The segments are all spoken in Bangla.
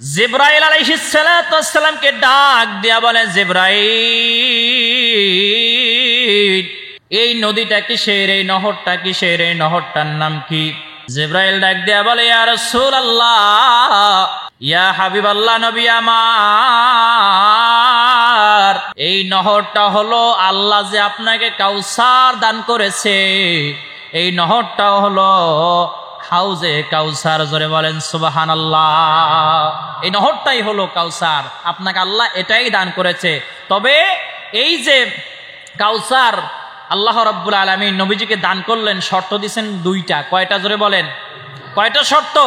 জিবরাইল আলাইহিস সালাতু ওয়াস সালামকে ডাক দিয়া বলে, জিবরাইল, এই নদীটা কিসের, এই নহরটা কিসের, এই নহরটার নাম কি? জিবরাইল ডাক দিয়া বলে, ইয়া রাসূলুল্লাহ, ইয়া হাবিবাল্লাহ, নবী আমার, এই নহরটা হলো আল্লাহ যে আপনাকে কাউসার দান করেছে, এই নহরটা হলো হাউজে কাউসার। জোরে বলেন সুবহানাল্লাহ। এই নহরটাই হলো কাউসার, আপনাকে আল্লাহ এটাই দান করেছে। তবে এই যে কাউসার আল্লাহ রাব্বুল আলামিন নবীজিকে দান করলেন, শর্ত দিয়েছেন দুইটা। কয়টা? জোরে বলেন, কয়টা শর্ত?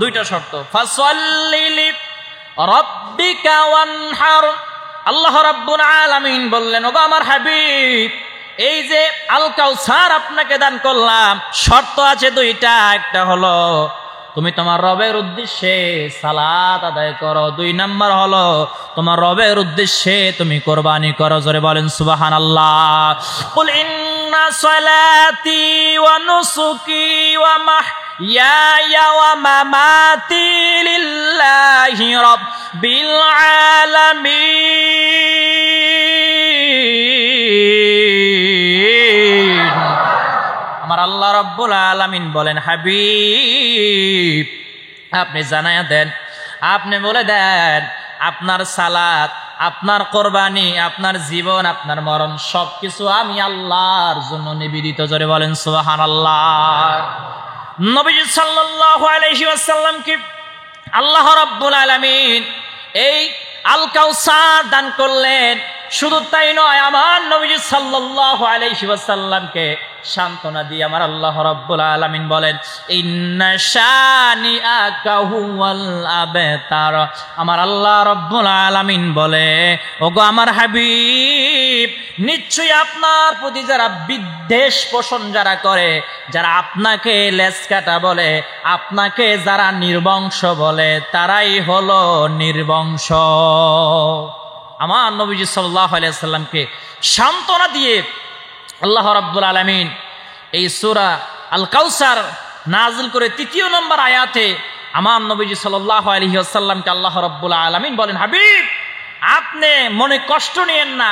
দুইটা শর্ত। ফাসাল্লি লিরাব্বিকা ওয়ানহার। আল্লাহ রাব্বুল আলামিন বললেন, ওগো আমার হাবিব, এই যে আল কাউসার আপনাকে দান করলাম, শর্ত আছে দুইটা। একটা হলো তুমি তোমার রবের উদ্দেশ্যে সালাত আদায় করো, 2 নাম্বার হলো তোমার রবের উদ্দেশ্যে তুমি কোরবানি করো। জোরে বলেন সুবহানাল্লাহ। কুল ইন্না সালাতি ওয়া নুসুকি ওয়া মাহইয়ায়া ওয়া মামাতি লিল্লাহি রাব্বিল আলামিন। আমার আল্লাহ রাব্বুল আলামিন বলেন, হাবিব আপনি জানায়া দেন, আপনি বলে দেন, আপনার সালাত, আপনার কোরবানি, আপনার জীবন, আপনার মরণ সবকিছু আমি আল্লাহর জন্য নিবেদিত। জোরে বলেন সুবহানাল্লাহ। নবীজি সাল্লাল্লাহু আলাইহি ওয়াসাল্লামকে আল্লাহ রাব্বুল আলামিন এই আল কাউসার দান করলেন। শুধু তাই নয়, আমার নবীজি সাল্লাল্লাহু আলাইহি ওয়াসাল্লামকে সান্ত্বনা দিয়ে আমার আল্লাহ রাব্বুল আলামিন বলেন, ইন্না শানিআকা হুয়াল আবতার। আমার আল্লাহ রাব্বুল আলামিন বলে, ওগো আমার হাবিব, নিশ্চয়ই আপনার প্রতি যারা বিদ্বেষ পোষণ যারা করে, যারা আপনাকে লেজকাটা বলে, আপনাকে যারা নির্বংশ বলে, তারাই হলো নির্বংশ। আমার নবীজি সাল্লাল্লাহু আলাইহি ওয়াসাল্লামকে সান্ত্বনা দিয়ে আল্লাহ রাব্বুল আলামিন এই সূরা আল কাউসার নাযিল করে 3 নম্বর আয়াতে আমার নবীজি সাল্লাল্লাহু আলাইহি ওয়াসাল্লামকে আল্লাহ রাব্বুল আলামিন বলেন, হাবিব আপনি মনে কষ্ট নিয়েন না,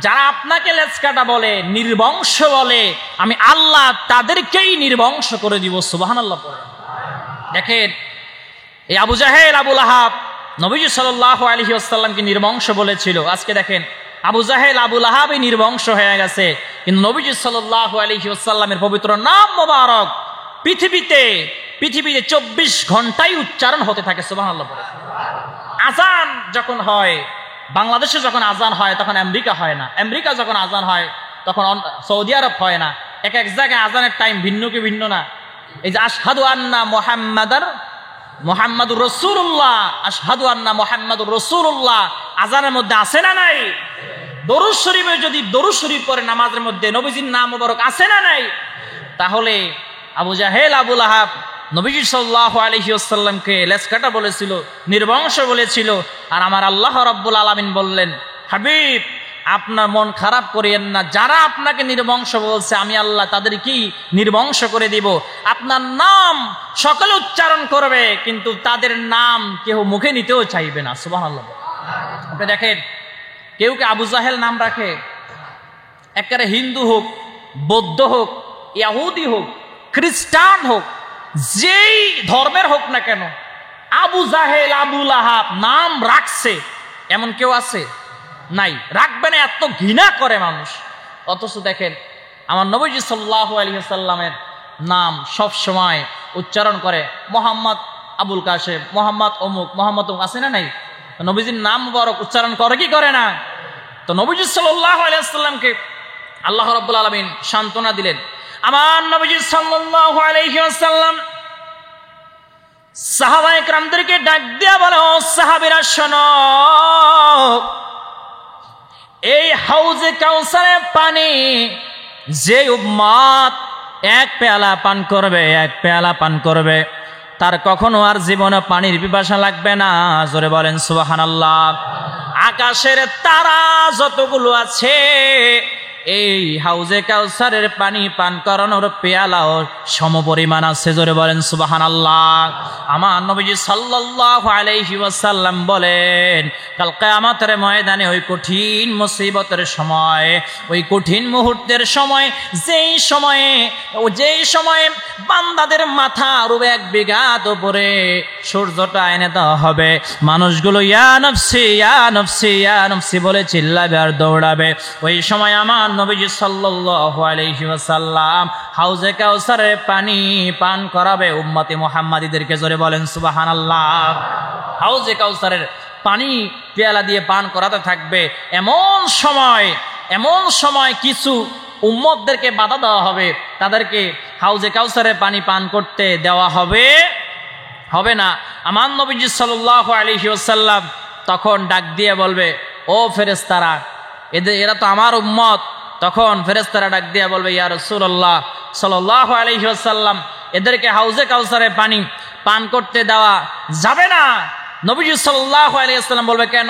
যারা আপনাকে লেজকাটা বলে, নির্বংশ বলে, আমি আল্লাহ তাদেরকেই নির্বংশ করে দিব। সুবহানাল্লাহ। দেখেন, এই আবু জাহেল, আবু লাহাব নবীজি সাল্লাল্লাহু আলাইহি ওয়াসাল্লামকে নির্বংশ বলেছিল। আজকে দেখেন, আবু জাহেল, আবু লাহাবই নির্বংশ হয়ে গেছে, কিন্তু নবীজি সাল্লাল্লাহু আলাইহি ওয়াসাল্লামের পবিত্র নাম মোবারক পৃথিবীতে 24 ঘন্টাই উচ্চারণ হতে থাকে। সুবহানাল্লাহ। আজান যখন হয়, বাংলাদেশে যখন আজান হয় তখন আমেরিকা হয় না, আমেরিকা যখন আজান হয় তখন সৌদি আরব হয় না। এক এক জায়গায় আজানের টাইম ভিন্ন কি ভিন্ন না? এই যে আশহাদু আন্না মুহাম্মাদুর রাসূলুল্লাহ, আশহাদু আন্না মুহাম্মাদুর রাসূলুল্লাহ আজানের মধ্যে আছে না নাই? দরুদ শরীফে যদি দরুদ শরীফ পড়ে নামাজের মধ্যে নবীজির নাম মোবারক আছে না নাই? তাহলে আবু জাহেল, আবু লাহাব নবীজি সাল্লাল্লাহু আলাইহি ওয়াসাল্লামকে লেজকাটা বলেছিল, নির্বংশ বলেছিল। আর আমার আল্লাহ রাব্বুল আলামিন বললেন, হাবিব আপনার মন খারাপ করিয়েন না, যারা আপনাকে নির্বংশ বলছে আমি আল্লাহ তাদের কি নির্বংশ করে দিব। আপনার নাম সকলে উচ্চারণ করবে, কিন্তু তাদের নাম কেউ মুখে নিতেও চাইবে না। সুবহানাল্লাহ। আপনি দেখেন, কেউ কে আবু জাহেল নাম রাখে, একেবারে হিন্দু হোক, বৌদ্ধ হোক, ইহুদি হোক, খ্রিস্টান হোক, যেই ধর্মের হোক না কেন, আবু জাহেল, আবু লাহাব নাম রাখছে এমন কেউ আছে? নাই, রাখবে না, এত ঘৃণা করে মানুষ। অথচ দেখেন, আমার নবীজি সাল্লাল্লাহু আলাইহি ওয়াসাল্লামের নাম সব সময় উচ্চারণ করে, মোহাম্মদ আবুল কাশেম, মোহাম্মদ অমুক, মোহাম্মদ অমুক, আছে না নাই? নবীজির নাম মুবারক উচ্চারণ করে কি করে না? তো নবীজি সাল্লাল্লাহু আলাইহি ওয়াসাল্লামকে আল্লাহ রাব্বুল আলামিন সান্ত্বনা দিলেন। আমার নবীজি সাল্লাল্লাহু আলাইহি ওয়াসাল্লাম সাহাবায়ে কেরামদেরকে ডাক দিয়া বলে, ও সাহাবীরা শোনো, এই হাউজে কাউসারের পানি যে উম্মত 1 পেয়ালা পান করবে, 1 পেয়ালা পান করবে, তার কখনো আর জীবনে পানির পিপাসা লাগবে না। জোরে বলেন সুবহানাল্লাহ। আকাশের তারা যতগুলো আছে, এই হাউজে কাউসারের পানি পান করানোর পেয়ালাও সমপরিমাণ আছে। জোরে বলেন সুবহানাল্লাহ। আমার নবীজি সাল্লাল্লাহু আলাইহি ওয়াসাল্লাম বলেন, কাল কিয়ামতের ময়দানে ওই কঠিন মুসিবতের সময়, ওই কঠিন মুহূর্তের সময়, যেই সময়ে বান্দাদের মাথার এক বিঘাত উপরে সূর্যটা এনে দেওয়া হবে, মানুষগুলো ইয়া নফসি ইয়া নফসি ইয়া নফসি বলে চিল্লাবে আর দৌড়াবে। ওই সময় আমার নবীজি সাল্লাল্লাহু আলাইহি ওয়াসাল্লাম হাউজে কাউসারের পানি পান করাবে উম্মতে মুহাম্মাদীদেরকে। জোরে বলেন সুবহানাল্লাহ। হাউজে কাউসারের পানি পেয়ালা দিয়ে পান করাতে থাকবে। এমন সময় কিছু উম্মতদেরকে বাধা দেওয়া হবে, তাদেরকে হাউজে কাউসারের পানি পান করতে দেওয়া হবে না। আমার নবীজি সাল্লাল্লাহু আলাইহি ওয়াসাল্লাম তখন ডাক দিয়ে বলবে, ও ফেরেশতারা, এরা তো আমার উম্মত। তখন ফেরেশতারা ডাক দিয়ে বলবে, ইয়া রাসূলুল্লাহ সাল্লাল্লাহু আলাইহি ওয়াসাল্লাম, এদেরকে হাউজে কাউসারের পানি পান করতে দেওয়া যাবে না। নবীজি সাল্লাল্লাহু আলাইহি ওয়াসাল্লাম বলবে, কেন?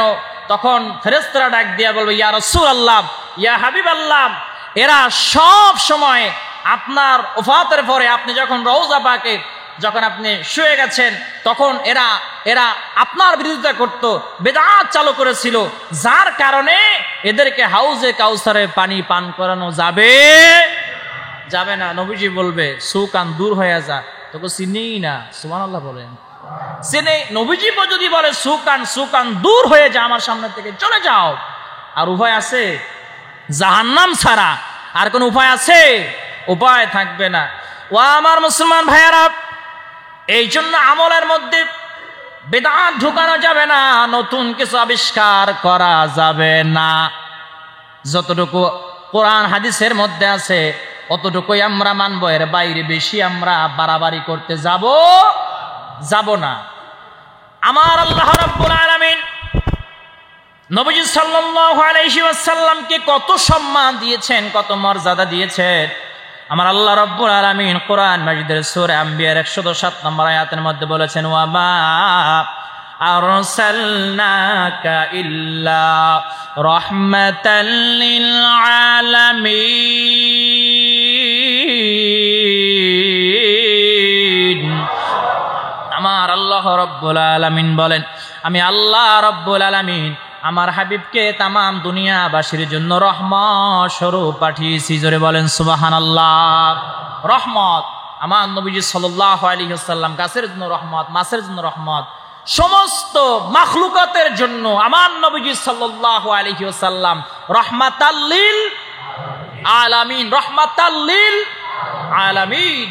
তখন ফেরেশতারা ডাক দিয়ে বলবে, ইয়া রাসূলুল্লাহ, ইয়া হাবিবাল্লাহ, এরা সব সময় আপনার ওফাতের পরে আপনি যখন রওজা পাকে যখন আপনি শুয়ে গেছেন, তখন এরা আপনার বিরোধিতা করত, বেদাত চালু করেছিল, যার কারণে এদেরকে হাউজে কাউসারে পানি পান করানো যাবে না। নবীজি বলবে, সুকান দূর হয়ে যা, তোকে চিনেই না। সুবহানাল্লাহ বলেন। চিনে নবীজি যদি বলে সুকান দূর হয়ে যা, আমার সামনে থেকে চলে যাও, আর উপায় আছে? জাহান্নাম ছাড়া আর কোন উপায় আছে? উপায় থাকবে না। ও আমার মুসলমান ভাইয়ারা, এই জন্য আমলের মধ্যে বেদাত ঢুকানো যাবে না, নতুন কিছু আবিষ্কার করা যাবে না। যতটুকু কোরআন হাদিসের মধ্যে আছে অতটুকুই আমরা মানবো, এর বাইরে বেশি আমরা বাড়াবাড়ি করতে যাব না। আমার আল্লাহ রাব্বুল আলামিন নবীজি সাল্লাল্লাহু আলাইহি ওয়াসাল্লামকে কত সম্মান দিয়েছেন, কত মর্যাদা দিয়েছেন। আমার আল্লাহ রাব্বুল আলামিন কোরআন মাজিদের সূরা আম্বিয়ার 107 নম্বর আয়াতের মধ্যে বলেছেন, ওয়া মা আরসালনাকা ইল্লা রাহমাতাল লিল আলামিন। আমার আল্লাহ রাব্বুল আলামিন বলেন, আমি আল্লাহ রাব্বুল আলামিন আমার হাবিবকে তামাম দুনিয়াবাসীর জন্য রহমত স্বরূপ পাঠিয়েছি। জোরে বলেন সুবহানাল্লাহ। রহমত আমার নবীজি সাল্লাল্লাহু আলাইহি ওয়াসাল্লাম গাছের জন্য রহমত, মাছের জন্য রহমত, সমস্ত মাখলুকাতের জন্য আমার নবীজি সাল্লাল্লাহু আলাইহি ওয়াসাল্লাম রাহমাতাল লিল আলামিন, রাহমাতাল লিল আলামিন।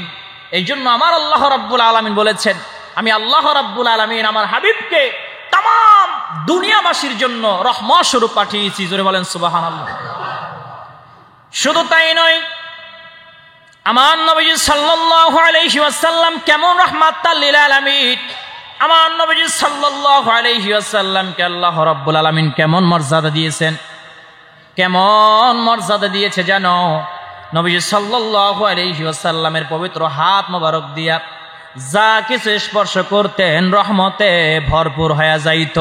এই জন্য আমার আল্লাহ রাব্বুল আলামিন বলেছেন, আমি আল্লাহ রাব্বুল আলামিন আমার হাবিবকে তামাম দুনিয়াবাসীর জন্য রহমত স্বরূপ পাঠিয়েছি। জোরে বলেন সুবহানাল্লাহ। শুধু তাই নয়, আমার নবীজি সাল্লাল্লাহু আলাইহি ওয়াসাল্লাম কেমন রাহমাতাল লিল আলামিন, আমার নবীজি সাল্লাল্লাহু আলাইহি ওয়াসাল্লামকে আল্লাহ রাব্বুল আলামিন কেমন মর্যাদা দিয়েছেন, কেমন মর্যাদা দিয়েছে জানো? নবীজি সাল্লাল্লাহু আলাইহি ওয়াসাল্লামের পবিত্র হাত মোবারক দিয়া যা কিছু স্পর্শ করতেন রহমতে ভরপুর হয়ে যাইত,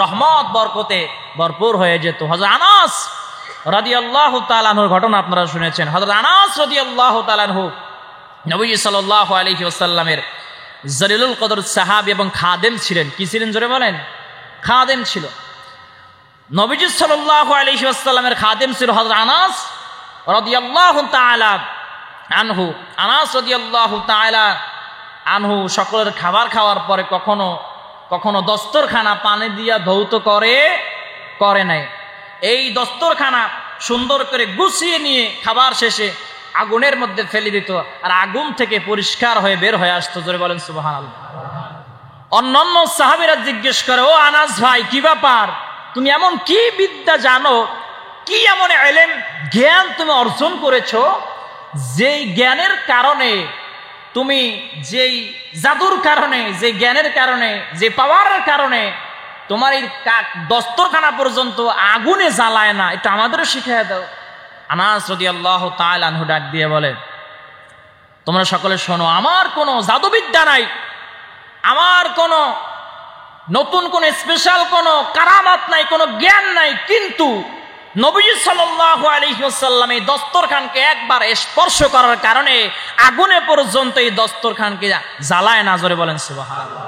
রহমত বরকতে ভরপুর হয়ে যেত। হযরত আনাস রাদিয়াল্লাহু তাআলা আনহুর ঘটনা আপনারা শুনেছেন। হযরত আনাস রাদিয়াল্লাহু তাআলা আনহু নবী সাল্লাল্লাহু আলাইহি ওয়াসাল্লামের জলিলুল কদর সাহাবী এবং খাদেম ছিলেন। কি ছিলেন জোরে বলেন? খাদেম ছিল। নবীজি সাল্লাল্লাহু আলাইহি ওয়াসাল্লামের খাদেম ছিল হযরত আনাস রাদিয়াল্লাহু তাআলা আনহু। আনাস রাদিয়াল্লাহু তাআলা আনহু সকলের খাবার খাওয়ার পরে কখনো দস্তরখানা পানি দিয়া ধৌত করে নাই। এই দস্তরখানা সুন্দর করে গুছিয়ে নিয়ে খাবার শেষে আগুনের মধ্যে ফেলে দিত, আর আগুন থেকে পরিষ্কার হয়ে বের হয়ে আসতো। জোরে বলেন সুবহানাল্লাহ। অন্যান্য সাহাবীরা জিজ্ঞেস করে, ও আনাস ভাই, কি ব্যাপার, তুমি এমন কি বিদ্যা জানো, কি এমন ইলম জ্ঞান তুমি অর্জন করেছো, যেই জ্ঞানের কারণে তুমি, যেই জাদুর কারণে, যে জ্ঞানের কারণে, যে পাওয়ারের কারণে তোমার এই দস্তরখানা পর্যন্ত আগুনে জ্বালায় না, এটা আমাদেরও শিখিয়ে দাও। আনাস রাদিয়াল্লাহু তাআলা আনহু ডাক দিয়ে বলে, তোমরা সকলে শোনো, আমার কোনো জাদুবিদ্যা নাই, আমার কোনো নতুন কোনো স্পেশাল কোনো কারামাত নাই, কোনো জ্ঞান নাই, কিন্তু নবীজি সাল্লাল্লাহু আলাইহি ওয়াসাল্লাম এই দস্তরখানকে একবার স্পর্শ করার কারণে আগুনে পর্যন্ত এই দস্তরখানকে জ্বালায় না। জোরে বলেন সুবহানাল্লাহ।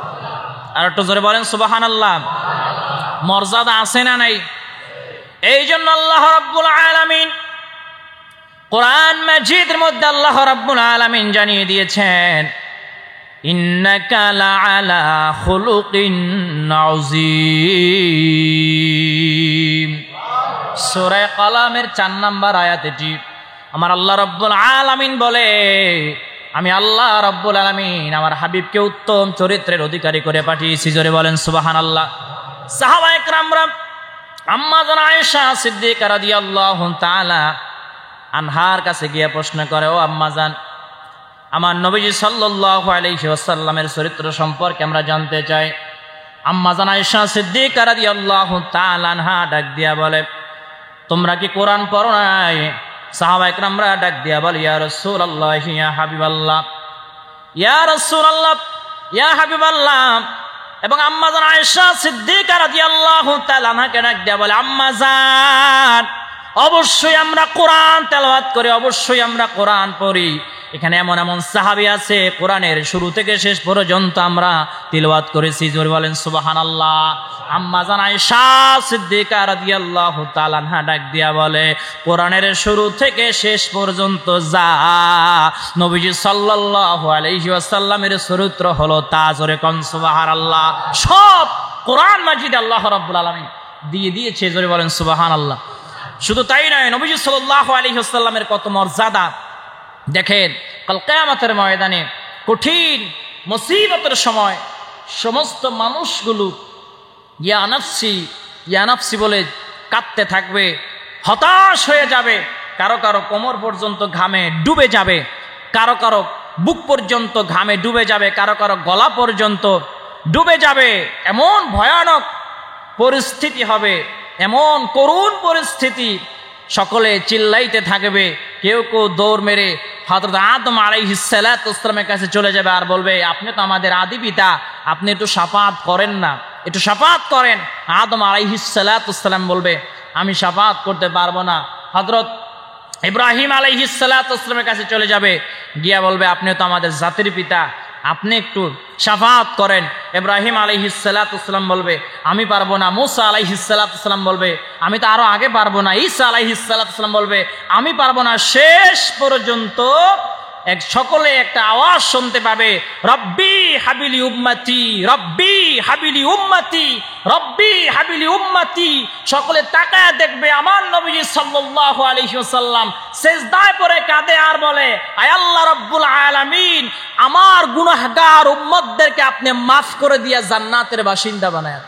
আর একটু জোরে বলেন সুবহানাল্লাহ। মর্যাদা আছে না নাই? এই জন্য আল্লাহ রাব্বুল আলামিন কোরআন মাজিদের মধ্যে আল্লাহ রাব্বুল আলামিন জানিয়ে দিয়েছেন, ইন্নাকা লাআলা খুলুকিন আযীম। সূরা কালামের 4 নম্বর আয়াত এটি। আমার আল্লাহ রাব্বুল আলামিন বলে, আমি আল্লাহ রাব্বুল আলামিন আমার হাবিবকে উত্তম চরিত্রের অধিকারী করে পাঠিয়েছি। জোরে বলেন সুবহানাল্লাহ। সাহাবায়ে কেরামরা আম্মা জান আয়েশা সিদ্দিকা রাদিয়াল্লাহু তাআলা আনহার কাছে গিয়ে প্রশ্ন করে, ও আম্মা জান, আমার নবীজি সাল্লাল্লাহু আলাইহি ওয়াসাল্লামের চরিত্র সম্পর্কে আমরা জানতে চাই। আম্মা জান আয়েশা সিদ্দিকা রাদিয়াল্লাহু তাআলা আনহা ডাক দিয়া বলে, তোমরা কি কোরআন পড়ো নাই? সাহাবায়ে কেরামরা ডাক দিয়া বলে, ইয়া রাসূলুল্লাহ, ইয়া হাবিবাল্লাহ, ইয়া রাসূলুল্লাহ, ইয়া হাবিবাল্লাহ। এবং আম্মা জান আয়েশা সিদ্দিকা রাদিয়াল্লাহু তাআলা আনহাকে ডাক দিয়া বলে, আম্মা জান, অবশ্যই আমরা কোরআন তেলাওয়াত করি, অবশ্যই আমরা কোরআন পড়ি। এখানে এমন এমন সাহাবী আছে কোরআনের শুরু থেকে শেষ পর্যন্ত আমরা তিলাওয়াত করেছি। জোরে বলেন সুবহানাল্লাহ। আম্মা জান আয়েশা সিদ্দিকা রাদিয়াল্লাহু তাআলা আনহা ডাক দিয়া বলে, কোরআনের শুরু থেকে শেষ পর্যন্ত যা নবীজি সাল্লাল্লাহু আলাইহি ওয়াসাল্লামের চরিত্র হলো তা। জোরে কোন সুবহানাল্লাহ। সব কোরআন মাজিদ আল্লাহ রাব্বুল আলামিন দিয়ে দিয়েছে। জোরে বলেন সুবহানাল্লাহ। শুধু তাই নয়, নবীজি সাল্লাল্লাহু আলাইহি ওয়াসাল্লামের কত মর্যাদা দেখেন। কাল কিয়ামতের ময়দানে কঠিন মুসিবতের সময় সমস্ত মানুষগুলো ইয়া নাফসি, ইয়া নাফসি বলে কাঁদতে থাকবে, হতাশ হয়ে যাবে। কারো কারো কোমর পর্যন্ত ঘামে ডুবে যাবে, কারো কারো বুক পর্যন্ত ঘামে ডুবে যাবে, কারো কারো গলা পর্যন্ত ডুবে যাবে। এমন ভয়ানক পরিস্থিতি হবে, এমন করুণ পরিস্থিতি। সকলে চিল্লাইতে থাকবে, কেউ কেউ দৌড় মেরে হযরত আদম আলাইহিস সালাতু ওয়াস সালামের কাছে চলে যাবে আর বলবে, আপনি তো আমাদের আদি পিতা, আপনি একটু শাফাআত করেন না, একটু শাফাআত করেন। আদম আলাইহিস সালাতু ওয়াস সালাম বলবে, আমি শাফাআত করতে পারবো না। হযরত ইব্রাহিম আলাইহিস সালাতু ওয়াস সালামের কাছে চলে যাবে, গিয়া বলবে, আপনি তো আমাদের জাতির পিতা, আপনি একটু শাফাআত করেন। ইব্রাহিম আলাইহিস সালাতু ওয়াস সালাম বলবে, আমি পারবো না। মুসা আলাইহিস সালাতু ওয়াস সালাম বলবে, আমি তো আরো আগে পারবো না। ঈসা আলাইহিস সালাতু ওয়াস সালাম বলবে, আমি পারবো না। শেষ পর্যন্ত সকলে একটা আওয়াজ শুনতে পাবে, রব্বি হাবিলি উম্মতি, রব্বি হাবিলি উম্মতি, রব্বি হাবিলি উম্মতি। সকলে তাকায় দেখবে আমার নবীজি সাল্লাল্লাহু আলাইহি ওয়াসাল্লাম সিজদায় পড়ে কাঁদে আর বলে, আয় আল্লাহ রাব্বুল আলামিন, আমার গুনাহগার উম্মতদেরকে আপনি মাফ করে দিয়া জান্নাতের বাসিন্দা বানায়।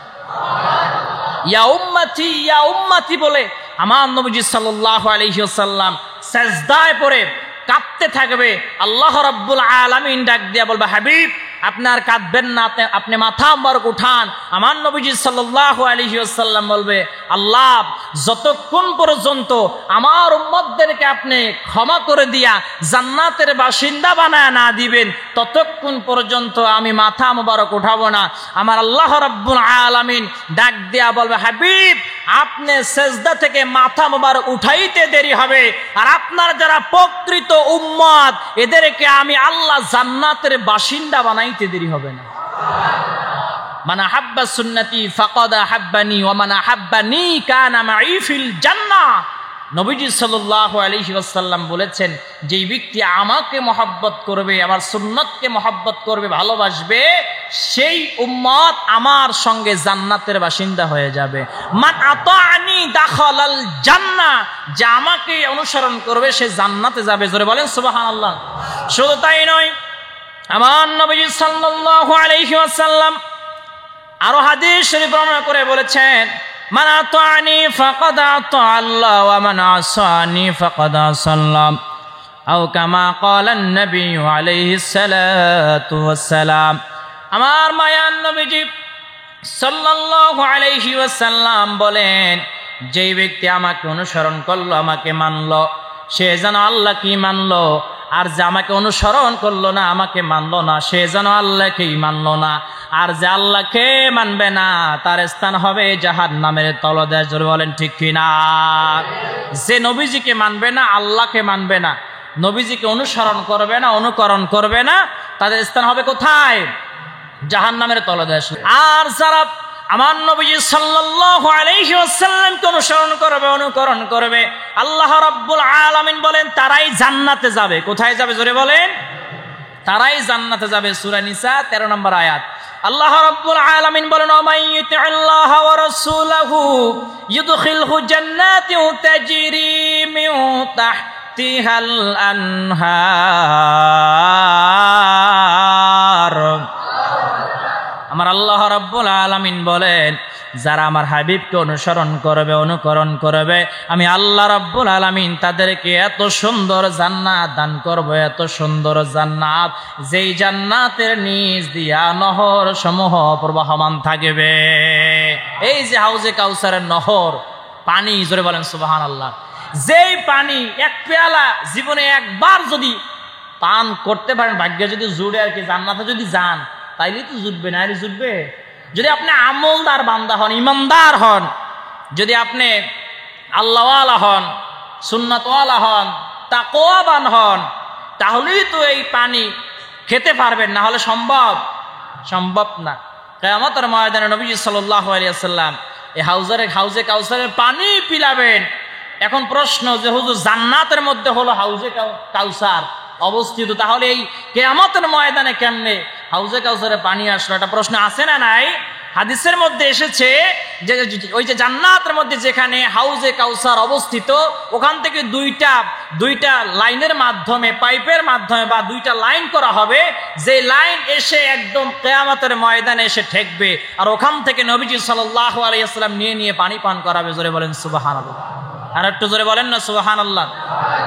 ইয়া উম্মতি, ইয়া উম্মতি বলে আমার নবীজি সাল্লাল্লাহু আলাইহি ওয়াসাল্লাম সিজদায় পড়ে কাঁদতে থাকবে। আল্লাহ রাব্বুল আলামিন ডাক দিয়া বলবে, হাবিব, আপনি আর কাঁদবেন না, আপনি মাথা মুবারক উঠান। আমার নবীজি সাল্লাল্লাহু আলাইহি ওয়াসাল্লাম বলবে, আল্লাহ, যতক্ষণ পর্যন্ত আমার উম্মতদেরকে আপনি ক্ষমা করে দিয়া জান্নাতের বাসিন্দা বানায় না দিবেন, ততক্ষণ পর্যন্ত আমি মাথা মুবারক উঠাবো না। আমার আল্লাহ রাব্বুল আলামিন ডাক দিয়া বলবে, হাবিব, আপনি সেজদা থেকে মাথা মুবারক উঠাইতে দেরি হবে, আর আপনার যারা প্রকৃত উম্মত এদেরকে আমি আল্লাহ জান্নাতের বাসিন্দা বানাইতে দেরি হবে না। মান আহাব্বা সুন্নতি ফাকাদ আহাব্বানি ওয়া মান আহাব্বানি কানা মাই ফিল জান্নাহ। নবীজি সাল্লাল্লাহু আলাইহি ওয়াসাল্লাম বলেছেন, যেই ব্যক্তি আমাকে মহব্বত করবে, আমার সুন্নতকে মহব্বত করবে, ভালোবাসবে, সেই উম্মত আমার সঙ্গে জান্নাতের বাসিন্দা হয়ে যাবে। মান আতাআনি দাখালাল জান্নাহ, যে আমাকে অনুসরণ করবে সে জান্নাতে যাবে। জোরে বলেন সুবহানাল্লাহ। শুধু তাই নয়, আমার নবীজি সাল্লাল্লাহু আলাইহি ওয়াসাল্লাম আরো হাদিস শরীফ বর্ণনা করে বলেছেন, মান আতাআনি ফাকাদ আতা আল্লাহ ওয়া মান আসানি ফাকাদ আসাল্লাম, আও কামা ক্বালা নবী আলাইহিস সালাতু ওয়াস সালাম। আমার মায়ার নবীজি সাল্লাল্লাহু আলাইহি ওয়াসাল্লাম বলেন, যেই ব্যক্তি আমাকে অনুসরণ করলো, আমাকে মানলো, সে যেন আল্লাহ কি মানলো আর যে আমাকে অনুসরণ করলো না, আমাকে মানলো না, সে যেন আল্লাহকেই মানলো না। আর যে আল্লাহকে মানবে না তার স্থান হবে জাহান্নামের তলদেশ। জোরে বলেন ঠিক কিনা? যে নবীজিকে মানবে না, আল্লাহকে মানবে না, নবীজিকে অনুসরণ করবে না, অনুকরণ করবে না, তাদের স্থান হবে কোথায়? জাহান্নামের তলদেশ। আর যারা আমার নবীজি সাল্লাল্লাহু আলাইহি ওয়াসাল্লামকে অনুসরণ করবে, অনুকরণ করবে, আল্লাহ রাব্বুল আলামিন বলেন তারাই জান্নাতে যাবে। কোথায় যাবে জোরে বলেন? তারাই জান্নাতে যাবে। সূরা নিসা 13 নম্বর আয়াত। আল্লাহ রাব্বুল আলামিন বলেন ওমাই ইউতিল্লাহ ওয়া রাসূলাহু ইউদখিলহু জান্নাতিন তাজরি মিন তাহতিহাল আনহার। আমার আল্লাহ রাব্বুল আলামিন বলেন যারা আমার হাবিবকে অনুসরণ করবে, অনুকরণ করবে, আমি আল্লাহ রাব্বুল আলামিন তাদেরকে এত সুন্দর জান্নাত দান করব, এত সুন্দর জান্নাত, যেই জান্নাতের নিচ দিয়া নহর সমূহ প্রবাহমান থাকবে। এই যে হাউজে কাউসারের নহর পানি, জোরে বলেন সুবহানাল্লাহ। যেই পানি এক পেয়ালা জীবনে একবার যদি পান করতে পারেন, ভাগ্যে যদি জুড়ে আর কি, জান্নাতে যদি যান তাইলেই তো জুটবে, না হলে জুটবে? যদি আপনি আমলদার বান্দা হন, ইমানদার হন, যদি আপনি আল্লাহওয়ালা হন, সুন্নাতওয়ালা হন, তাকওয়াবান হন, তাহলেই তো এই পানি খেতে পারবেন, না হলে সম্ভব না। কিয়ামতের ময়দানে নবীজি সাল্লাল্লাহু আলাইহি ওয়াসাল্লাম এই হাউজে কাউসারের পানি পিলাবেন। এখন প্রশ্ন যে হুজুর জান্নাতের মধ্যে হলো হাউজে কাউসার অবস্থিত, তাহলে এই কিয়ামতের ময়দানে কেমনে হাউজে কাউসারে পানি আসলো? একটা প্রশ্ন আছে না নাই? হাদিসের মধ্যে এসেছে যে ওই যে জান্নাতের মধ্যে যেখানে হাউজে কাউসার অবস্থিত, ওখান থেকে দুইটা লাইনের মাধ্যমে, পাইপের মাধ্যমে বা দুইটা লাইন করা হবে, যে লাইন এসে একদম কিয়ামতের ময়দানে এসে ঠেকবে, আর ওখান থেকে নবীজি সাল্লাল্লাহু আলাইহি ওয়াসাল্লাম নিয়ে পানি পান করাবে। জোরে বলেন সুবহানাল্লাহ। আর একটু জোরে বলেন না সুবহানাল্লাহ।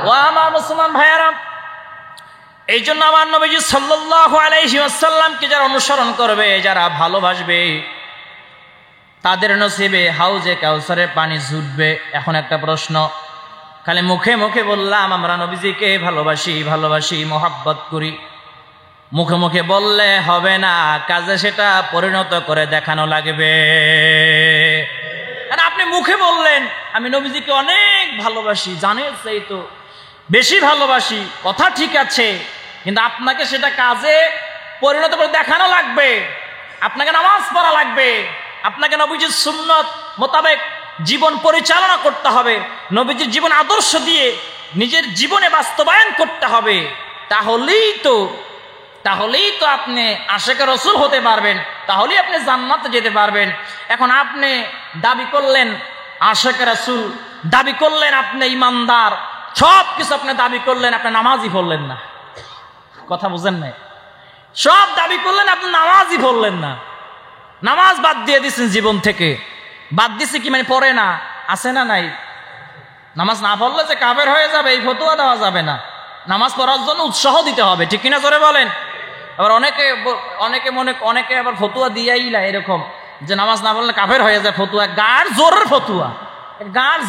ও আমার মুসলমান ভাইয়ারা, এই জন্য আমার নবীজি সাল্লাল্লাহু আলাইহি ওয়াসাল্লামকে যারা অনুসরণ করবে, যারা ভালোবাসবে, তাদের নসিবে হাউজে কাউসারের পানি জুটবে। এখন একটা প্রশ্ন, খালি মুখে মুখে বললাম আমরা নবীজিকে ভালোবাসি, মোহাব্বত করি, মুখে মুখে বললে হবে না, কাজে সেটা পরিণত করে দেখানো লাগবে। আপনি মুখে বললেন আমি নবীজিকে অনেক ভালোবাসি, জানেন সেই তো বেশি ভালোবাসি, কথা ঠিক আছে, কিন্তু আপনাকে সেটা কাজে পরিণত করে দেখানো লাগবে। আপনাকে নামাজ পড়া লাগবে, আপনাকে নবীজির সুন্নত মোতাবেক জীবন পরিচালনা করতে হবে, নবীজির জীবন আদর্শ দিয়ে নিজের জীবনে বাস্তবায়ন করতে হবে। তাহলেই তো আপনি আশিকে রাসূল হতে পারবেন, তাহলেই আপনি জান্নাতে যেতে পারবেন। এখন আপনি দাবি করলেন আশিকে রাসূল, দাবি করলেন আপনি ইমানদার, সব কিছু আপনি দাবি করলেন, আপনি নামাজই পড়লেন না। কথা বুঝেন নাই? সব দাবি করলেন, আপনি নামাজই পড়লেন না। নামাজ বাদ দিয়ে দিচ্ছেন জীবন থেকে। বাদ দিচ্ছে কি মানে পড়ে না? আছে না নাই? নামাজ না পড়লে যে কাফের হয়ে যাবে এই ফতোয়া দেওয়া যাবে না। নামাজ পড়ার জন্য উৎসাহ দিতে হবে, ঠিক কিনা জোরে বলেন? আবার অনেকে আবার ফতোয়া দিয়াই না এরকম যে নামাজ না পড়লে কাফের হয়ে যায়, ফতোয়া গার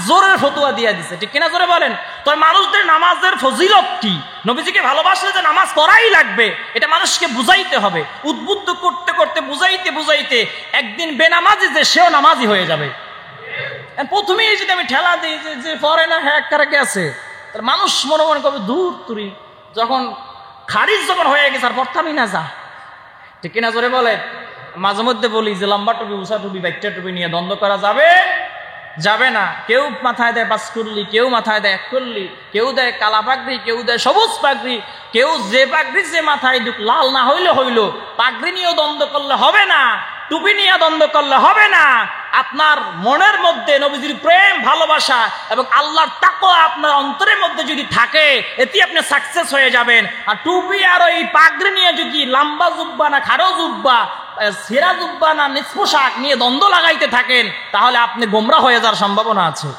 জোরের ফতোয়া দিয়া দিছে, ঠিক কিনা জোরে বলেন? তো মানুষদের নামাজের ফজিলত কি, নবীজিকে ভালোবাসলে যে নামাজ পড়াই লাগবে, এটা মানুষকে বুঝাইতে হবে। উদ্বুদ্ধ করতে করতে বুঝাইতে একদিন বেনামাজি যে সেও নামাজি হয়ে যাবে। প্রথমেই যদি আমি ঠেলা দিই যে পড়ে না, হ্যাঁ কারা গেছে, মানুষ মনে করবে দূর তুরি, যখন খারিজ যখন হয়ে গেছে আর পড়তামই না, যা, ঠিক কিনা জোরে বলেন? মাঝে মধ্যে বলি যে লম্বা টুপি, উষা টুপি, বাইকটা টুপি নিয়ে দ্বন্দ্ব করা যাবে না। কেউ মাথায় দেয় পাঁচকুল্লি, কেউ মাথায় দেয় এককুল্লি, কেউ দেয় কালা পাগড়ি, কেউ দেয় সবুজ পাগড়ি, কেউ যে পাগড়ি যে মাথায় লাল না হইল, পাগড়ি নিয়েও দ্বন্দ্ব করলে হবে না, টুপি নিয়ে দ্বন্দ্ব করলে হবে না। আপনার মনের মধ্যে নবীজির প্রেম, ভালোবাসা এবং আল্লাহর তাকওয়া আপনার অন্তরের মধ্যে যদি থাকে, এতে আপনি সাকসেস হয়ে যাবেন। আর টুপি আর ওই পাগড়ি নিয়ে যদি লম্বা জুব্বা না খাড়ো জুব্বা, সেরা জুব্বা না নিজ পোশাক নিয়ে দ্বন্দ্ব লাগাইতে থাকেন, তাহলে আপনি গোমরা হয়ে যাওয়ার সম্ভাবনা আছে,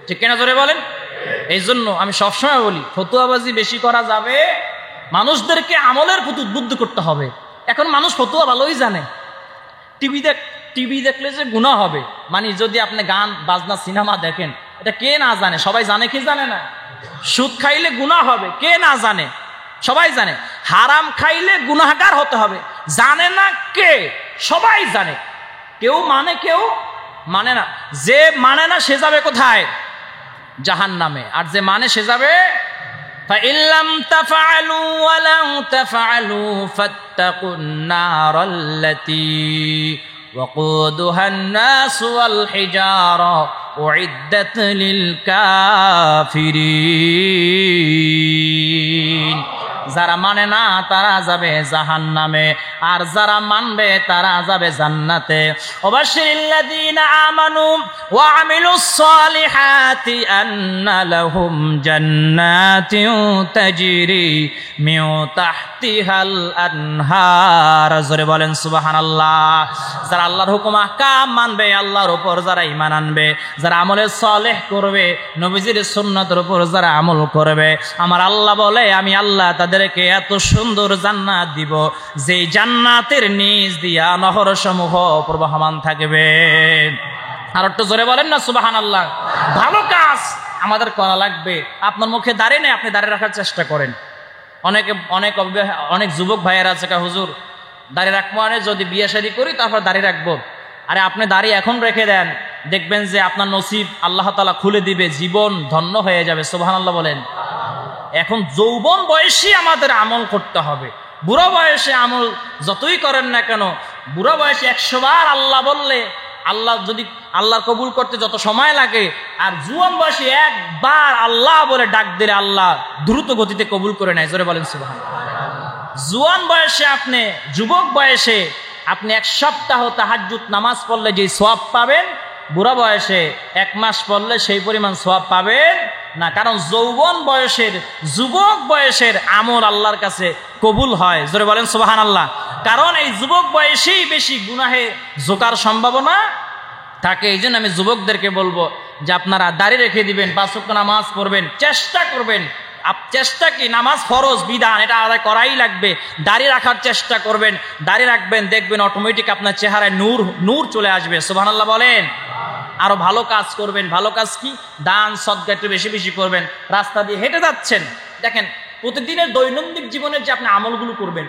ঠিক কিনা জোরে বলেন? এই জন্য আমি সবসময় বলি ফতুয়াবাজি বেশি করা যাবে, মানুষদেরকে আমলের প্রতি উদ্বুদ্ধ করতে হবে। এখন মানুষ ফতুয়া ভালোই জানে, টিভি দেখলে যে গুনাহ হবে, মানে যদি আপনি গান বাজনা সিনেমা দেখেন, এটা কে না জানে? সবাই জানে কি জানে না? সুদ খাইলে গুনাহ হবে, কে না জানে? সবাই জানে। হারাম খাইলে গুনাহগার হতে হবে, জানে না কে? সবাই জানে। কেউ মানে, কেউ মানে না। যে মানে না সে যাবে কোথায়? জাহান্নামে। আর যে মানে সে যাবে فإن لم تفعلوا ولن تفعلوا فاتقوا النار التي وقودها الناس والحجارة أعدت للكافرين। যারা মানে না তারা যাবে জাহান্নামে, আর যারা মানবে তারা যাবে জান্নাতে। ওয়াবাশশিরিল্লাযীনা আমানু ওয়া আমিলুস সালিহাতি আন্না লাহুম জান্নাতিন তাজরি মিন তাহতিহাল আনহার। জোরে বলেন সুবহানাল্লাহ। যারা আল্লাহর হুকুম আহকাম মানবে, আল্লাহর উপর যারা ঈমান আনবে, যারা আমলে সালেহ করবে, নবীজির সুন্নাতের উপর যারা আমল করবে, আমার আল্লাহ বলে আমি আল্লাহ তাদেরকে এত সুন্দর জান্নাত দিব, যে জান্নাতের নিচ দিয়া নহর সমূহ প্রবাহমান থাকবে। আর একটু জোরে বলেন না সুবহানাল্লাহ। ভালো কাজ আমাদের করা লাগবে। আপনার মুখে দাঁড়িয়ে নেই, আপনি দাঁড়িয়ে রাখার চেষ্টা করেন। অনেক যুবক ভাইয়েরা আছে, হুজুর দাঁড়িয়ে রাখবো, মানে যদি বিয়ে শাদী করি তারপর দাঁড়িয়ে রাখবো। আরে আপনি দাঁড়িয়ে এখন রেখে দেন, দেখবেন যে আপনার নসিব আল্লাহ তাআলা খুলে দিবে, জীবন ধন্য হয়ে যাবে। সুবহানাল্লাহ বলেন। এখন যৌবন বয়সী আমাদের আমল করতে হবে। বুড়া বয়সে আমল যতই করেন না কেন, বুড়া বয়সে 100 বার আল্লাহ বললে আল্লাহ যদি আল্লাহ কবুল করতে যত সময় লাগে, আর জুয়ান বয়সে একবার আল্লাহ বলে ডাক দিলে আল্লাহ দ্রুত গতিতে কবুল করে নেয়। জোরে বলেন সুবহানাল্লাহ। জুয়ান বয়সে আপনি, যুবক বয়সে আপনি 1 সপ্তাহ তাহাজ্জুদ নামাজ পড়লে যে সওয়াব পাবেন, বুড়া বয়সে 1 মাস পড়লে সেই পরিমাণ সওয়াব পাবেন না। কারণ যৌবন বয়সের, যুবক বয়সের আমল আল্লাহর কাছে কবুল হয়। জোরে বলেন সুবহানাল্লাহ। কারণ এই যুবক বয়সেই বেশি গুনাহে ঝোঁকার সম্ভাবনা থাকে। এই জন্য আমি যুবকদেরকে বলবো যে আপনারা দাড়ি রেখে দিবেন, 5 ওয়াক্ত নামাজ পড়বেন, চেষ্টা করবেন। চেষ্টা কি, নামাজ ফরজ বিধান, এটা আদায় করাই লাগবে। দাড়ি রাখার চেষ্টা করবেন, দাড়ি রাখবেন, দেখবেন অটোমেটিক আপনার চেহারায় নূর চলে আসবে। সুবহানাল্লাহ বলেন। আরো ভালো কাজ করবেন। ভালো কাজ কি? দান সদকা একটু বেশি বেশি করবেন। রাস্তা দিয়ে হেঁটে যাচ্ছেন, দেখেন প্রতিদিনের দৈনন্দিন জীবনের যে আপনি আমলগুলো করবেন,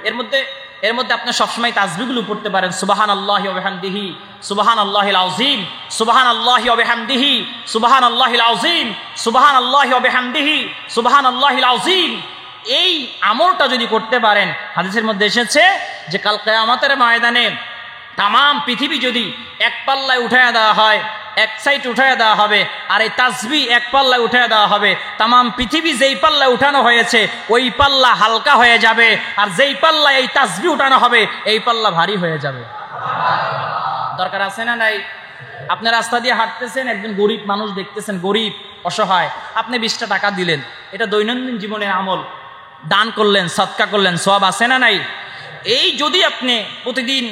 এর মধ্যে আপনি সবসময় তাসবিহগুলো পড়তে পারেন। সুবহানাল্লাহি ওয়া বিহামদিহি, সুবহানাল্লাহিল আযীম, সুবহানাল্লাহি ওয়া বিহামদিহি, সুবহানাল্লাহিল আযীম, সুবহানাল্লাহি ওয়া বিহামদিহি, সুবহানাল্লাহিল আযীম। এই আমলটা যদি করতে পারেন, হাদিসের মধ্যে এসেছে যে কাল কিয়ামতের ময়দানে তামাম পৃথিবী যদি এক পাল্লায় উঠায়া দেওয়া হয়, এক সাইড উঠায়া দেওয়া হবে, আর এই তাসবিহ এক পাল্লায় উঠায়া দেওয়া হবে, তামাম পৃথিবী যেই পাল্লায় উঠানো হয়েছে ওই পাল্লা হালকা হয়ে যাবে, আর যেই পাল্লায় এই তাসবিহ উঠানো হবে এই পাল্লা ভারী হয়ে যাবে। দরকার আছে না নাই? আপনি রাস্তা দিয়ে হাঁটতেছেন, একজন গরিব মানুষ দেখতেছেন, গরিব অসহায়, আপনি 20টা টাকা দিলেন, এটা দৈনন্দিন জীবনের আমল। দান করলেন, সদকা করলেন, সওয়াব আছে না নাই? এই যদি আপনি প্রতিদিন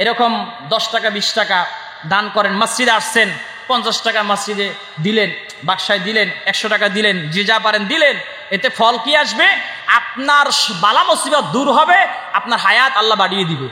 এরকম 10 টাকা 20 টাকা দান করেন, মসজিদে আসছেন, 50 টাকা মসজিদে দিলেন, বাক্সায় দিলেন, 100 টাকা দিলেন, যে যা পারেন দিলেন, এতে ফল কি আসবে? আপনার বালা মুসিবত দূর হবে, আপনার হায়াত আল্লাহ বাড়িয়ে দিবে।